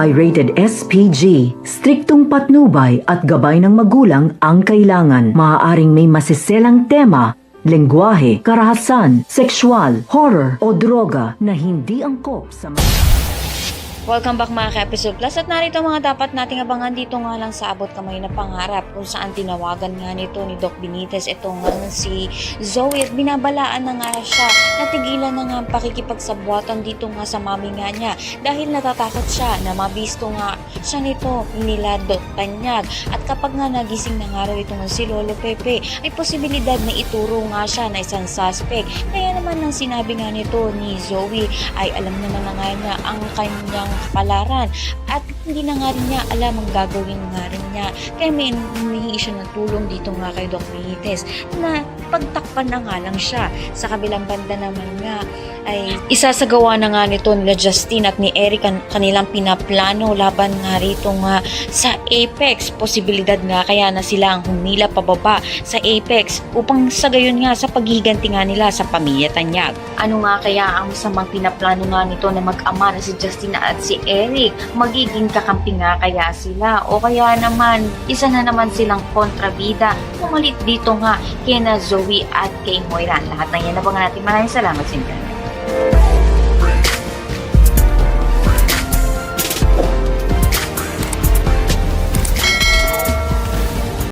ay rated SPG. Striktong patnubay at gabay ng magulang ang kailangan. Maaaring may masiselang tema, lengguwahe, karahasan, sexual, horror o droga na hindi angkop sa Welcome back mga ka-episode plus at narito mga dapat nating abangan dito nga lang sa abot kamay na pangarap kung saan tinawagan nga nito ni Doc Benitez ito nga si Zoe at binabalaan na nga siya natigilan na nga ang pakikipagsabwatan dito nga sa mami nga niya dahil natatakot siya na mabisto nga siya nito nila Doc Tanyag at kapag nga nagising na nga raw ito nga si Lolo Pepe ay posibilidad na ituro nga siya na isang suspect kaya naman nang sinabi nga nito ni Zoe ay alam naman na nga niya ang kanyang kapalaran at hindi na nga rin niya alam ang gagawin nga rin niya kaya may humihingi siya ng tulong dito nga kay Doc Benitez na pagtakpan na nga lang siya sa kabilang banda naman nga ay isasagawa na nga nito nila Justine at ni Eric kanilang pinaplano laban nga rito nga sa Apex posibilidad nga kaya na sila ang humila pababa sa Apex upang sa gayon nga sa paghihiganti nga nila sa pamilya Tanyag. Ano nga kaya ang masamang pinaplano nga nito na mag-ama na si Justine at si Eric magiging kakampi nga kaya sila o kaya naman isa na naman silang kontrabida pumalit dito nga kina Zoe at kay Moira lahat ng yan abangan natin maraming salamat sa internet.